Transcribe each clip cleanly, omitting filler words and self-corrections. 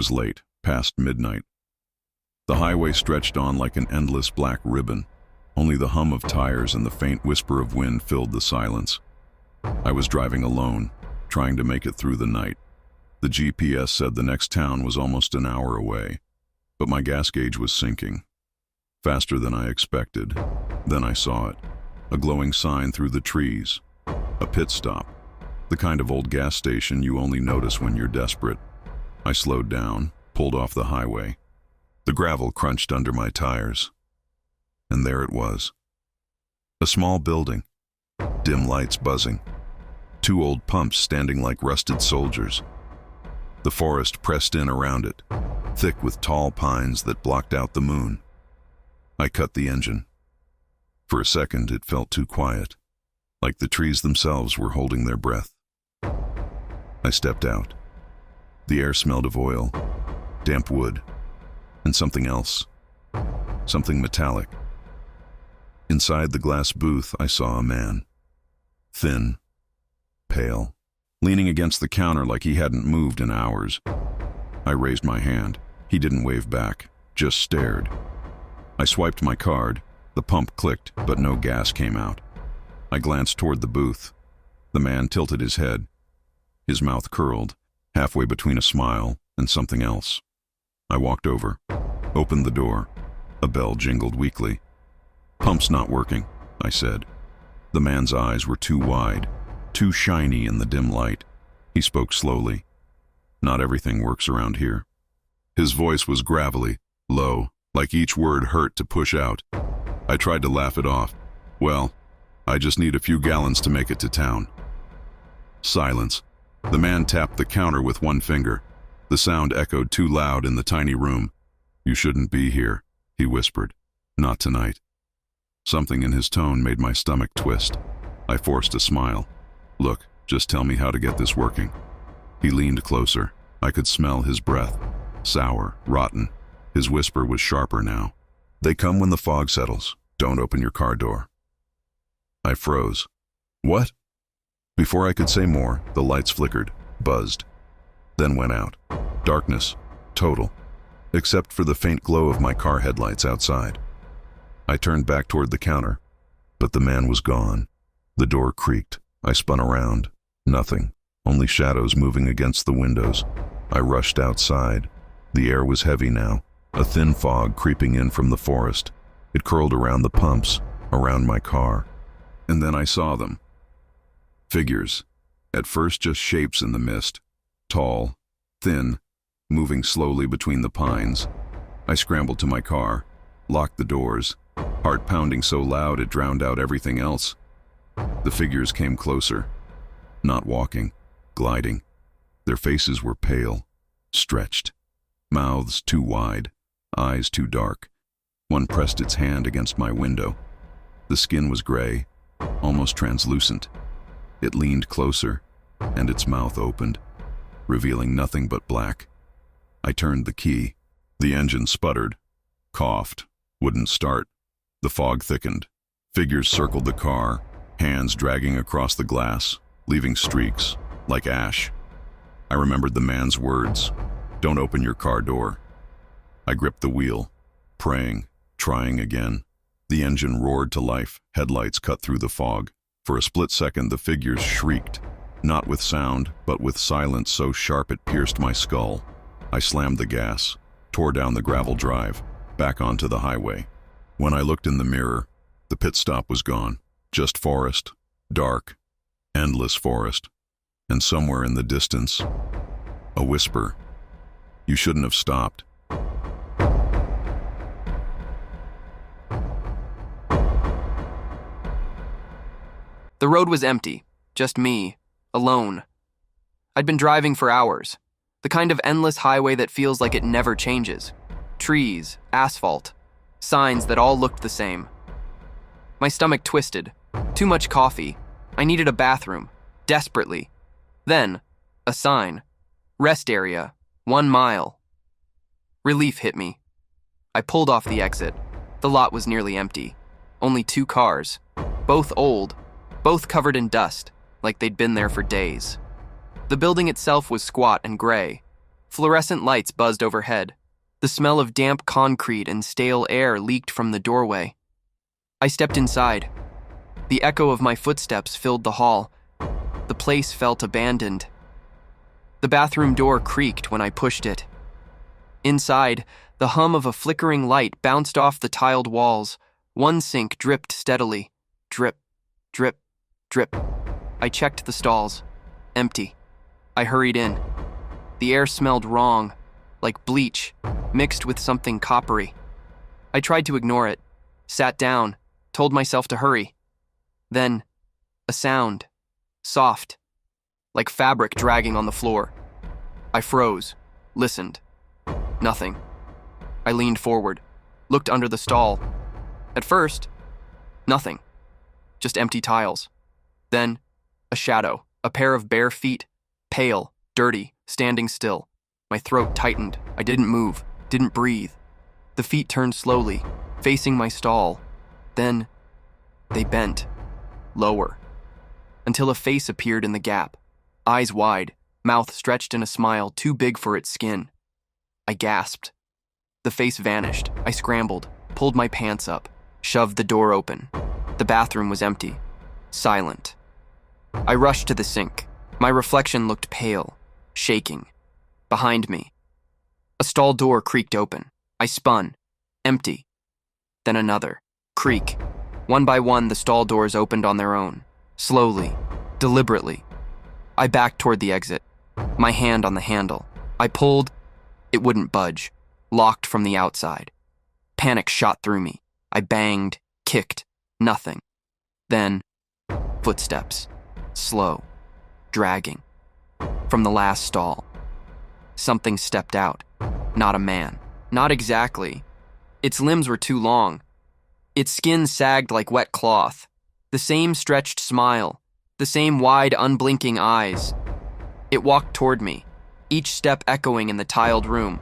was late, past midnight. The highway stretched on like an endless black ribbon. Only the hum of tires and the faint whisper of wind filled the silence. I was driving alone, trying to make it through the night. The GPS said the next town was almost an hour away, but my gas gauge was sinking. Faster than I expected. Then I saw it. A glowing sign through the trees. A pit stop. The kind of old gas station you only notice when you're desperate. I slowed down, pulled off the highway. The gravel crunched under my tires. And there it was. A small building. Dim lights buzzing. Two old pumps standing like rusted soldiers. The forest pressed in around it, thick with tall pines that blocked out the moon. I cut the engine. For a second, it felt too quiet, like the trees themselves were holding their breath. I stepped out. The air smelled of oil, damp wood, and something else, something metallic. Inside the glass booth, I saw a man. Thin, pale, leaning against the counter like he hadn't moved in hours. I raised my hand. He didn't wave back, just stared. I swiped my card. The pump clicked, but no gas came out. I glanced toward the booth. The man tilted his head. His mouth curled, halfway between a smile and something else. I walked over, opened the door. A bell jingled weakly. "Pump's not working," I said. The man's eyes were too wide, too shiny in the dim light. He spoke slowly. "Not everything works around here." His voice was gravelly, low, like each word hurt to push out. I tried to laugh it off. "Well, I just need a few gallons to make it to town." Silence. The man tapped the counter with one finger. The sound echoed too loud in the tiny room. "You shouldn't be here," he whispered. "Not tonight." Something in his tone made my stomach twist. I forced a smile. "Look, just tell me how to get this working." He leaned closer. I could smell his breath. Sour, rotten. His whisper was sharper now. "They come when the fog settles. Don't open your car door." I froze. "What?" Before I could say more, the lights flickered, buzzed, then went out. Darkness, total, except for the faint glow of my car headlights outside. I turned back toward the counter, but the man was gone. The door creaked. I spun around. Nothing, only shadows moving against the windows. I rushed outside. The air was heavy now, a thin fog creeping in from the forest. It curled around the pumps, around my car. And then I saw them. Figures, at first just shapes in the mist, tall, thin, moving slowly between the pines. I scrambled to my car, locked the doors, heart pounding so loud it drowned out everything else. The figures came closer, not walking, gliding. Their faces were pale, stretched, mouths too wide, eyes too dark. One pressed its hand against my window. The skin was gray, almost translucent. It leaned closer, and its mouth opened, revealing nothing but black. I turned the key. The engine sputtered, coughed, wouldn't start. The fog thickened. Figures circled the car, hands dragging across the glass, leaving streaks, like ash. I remembered the man's words, "Don't open your car door." I gripped the wheel, praying, trying again. The engine roared to life, headlights cut through the fog. For a split second, the figures shrieked, not with sound, but with silence so sharp it pierced my skull. I slammed the gas, tore down the gravel drive, back onto the highway. When I looked in the mirror, the pit stop was gone. Just forest, dark, endless forest. And somewhere in the distance, a whisper, "You shouldn't have stopped." The road was empty, just me, alone. I'd been driving for hours, the kind of endless highway that feels like it never changes. Trees, asphalt, signs that all looked the same. My stomach twisted. Too much coffee. I needed a bathroom, desperately. Then, a sign. Rest area, 1 mile. Relief hit me. I pulled off the exit. The lot was nearly empty. Only 2 cars, both old, both covered in dust, like they'd been there for days. The building itself was squat and gray. Fluorescent lights buzzed overhead. The smell of damp concrete and stale air leaked from the doorway. I stepped inside. The echo of my footsteps filled the hall. The place felt abandoned. The bathroom door creaked when I pushed it. Inside, the hum of a flickering light bounced off the tiled walls. One sink dripped steadily. Drip, drip, drip. I checked the stalls. Empty. I hurried in. The air smelled wrong, like bleach, mixed with something coppery. I tried to ignore it, sat down, told myself to hurry. Then, a sound. Soft, like fabric dragging on the floor. I froze, listened. Nothing. I leaned forward, looked under the stall. At first, nothing. Just empty tiles. Then, a shadow, a pair of bare feet, pale, dirty, standing still. My throat tightened. I didn't move, didn't breathe. The feet turned slowly, facing my stall. Then, they bent, lower, until a face appeared in the gap, eyes wide, mouth stretched in a smile too big for its skin. I gasped. The face vanished. I scrambled, pulled my pants up, shoved the door open. The bathroom was empty, silent. I rushed to the sink. My reflection looked pale, shaking. Behind me, a stall door creaked open. I spun, empty. Then another, creak. One by one, the stall doors opened on their own, slowly, deliberately. I backed toward the exit, my hand on the handle. I pulled. It wouldn't budge, locked from the outside. Panic shot through me. I banged, kicked, nothing. Then, footsteps, slow, dragging. From the last stall. Something stepped out. Not a man. Not exactly. Its limbs were too long. Its skin sagged like wet cloth. The same stretched smile. The same wide, unblinking eyes. It walked toward me, each step echoing in the tiled room.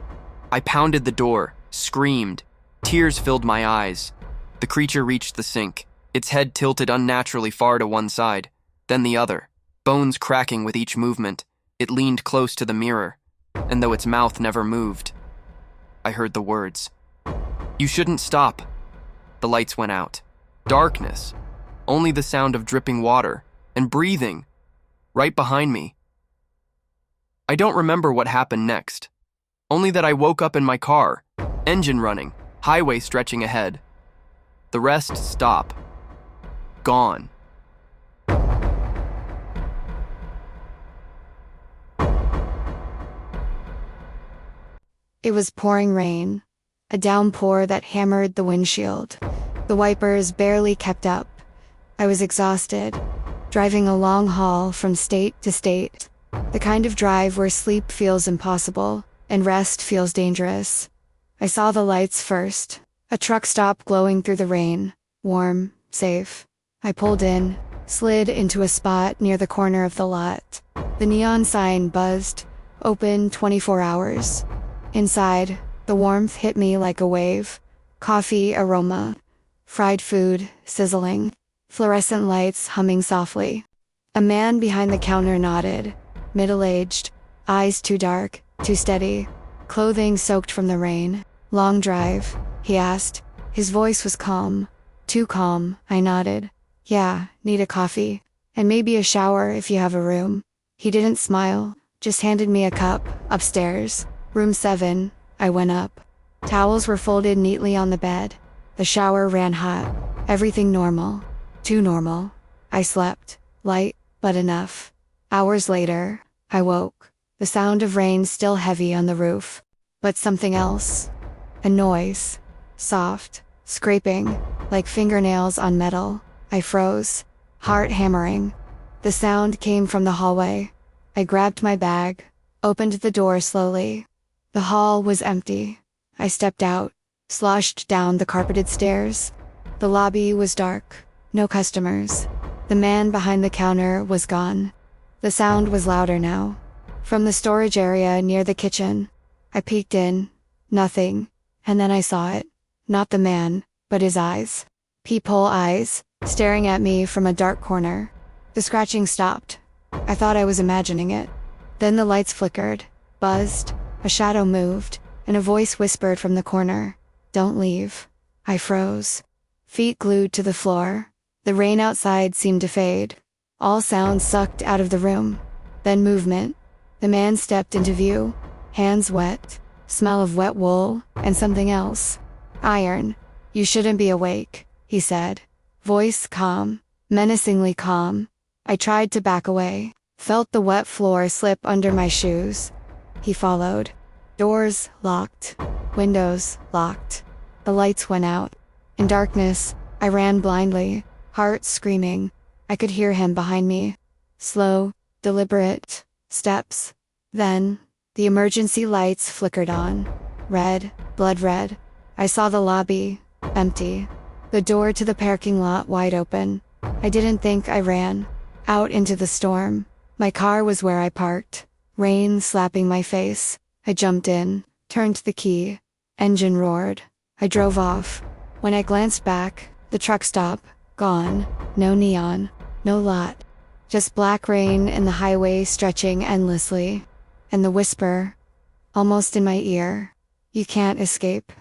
I pounded the door, screamed. Tears filled my eyes. The creature reached the sink, its head tilted unnaturally far to one side, then the other, bones cracking with each movement. It leaned close to the mirror, and though its mouth never moved, I heard the words. "You shouldn't stop." The lights went out. Darkness. Only the sound of dripping water and breathing right behind me. I don't remember what happened next. Only that I woke up in my car, engine running, highway stretching ahead. The rest stop. Gone. It was pouring rain, a downpour that hammered the windshield. The wipers barely kept up. I was exhausted, driving a long haul from state to state. The kind of drive where sleep feels impossible and rest feels dangerous. I saw the lights first, a truck stop glowing through the rain, warm, safe. I pulled in, slid into a spot near the corner of the lot. The neon sign buzzed, open 24 hours. Inside, the warmth hit me like a wave. Coffee aroma, fried food sizzling, fluorescent lights humming softly. A man behind the counter nodded, middle-aged, eyes too dark, too steady, clothing soaked from the rain. "Long drive?" he asked. His voice was calm. Too calm, I nodded. "Yeah, need a coffee. And maybe a shower if you have a room." He didn't smile, just handed me a cup. "Upstairs. Room 7, I went up. Towels were folded neatly on the bed. The shower ran hot. Everything normal. Too normal. I slept. Light, but enough. Hours later, I woke. The sound of rain still heavy on the roof. But something else. A noise. Soft, scraping, like fingernails on metal. I froze. Heart hammering. The sound came from the hallway. I grabbed my bag, opened the door slowly. The hall was empty. I stepped out, sloshed down the carpeted stairs. The lobby was dark. No customers. The man behind the counter was gone. The sound was louder now. From the storage area near the kitchen, I peeked in. Nothing. And then I saw it. Not the man, but his eyes. Peephole eyes, staring at me from a dark corner. The scratching stopped. I thought I was imagining it. Then the lights flickered, buzzed, A shadow moved, and a voice whispered from the corner, "Don't leave." I froze, feet glued to the floor. The rain outside seemed to fade. All sounds sucked out of the room. Then movement. The man stepped into view, hands wet, smell of wet wool, and something else. "Iron. You shouldn't be awake," he said. Voice calm, menacingly calm. I tried to back away, felt the wet floor slip under my shoes. He followed. Doors locked, windows locked. The lights went out. In darkness, I ran blindly, heart screaming. I could hear him behind me. Slow, deliberate steps. Then, the emergency lights flickered on. Red, blood red. I saw the lobby, empty. The door to the parking lot wide open. I didn't think. I ran. Out into the storm. My car was where I parked. Rain slapping my face. I jumped in, turned the key. Engine roared. I drove off. When I glanced back, the truck stop, gone. No neon, no lot. Just black rain and the highway stretching endlessly. And the whisper, almost in my ear, "You can't escape."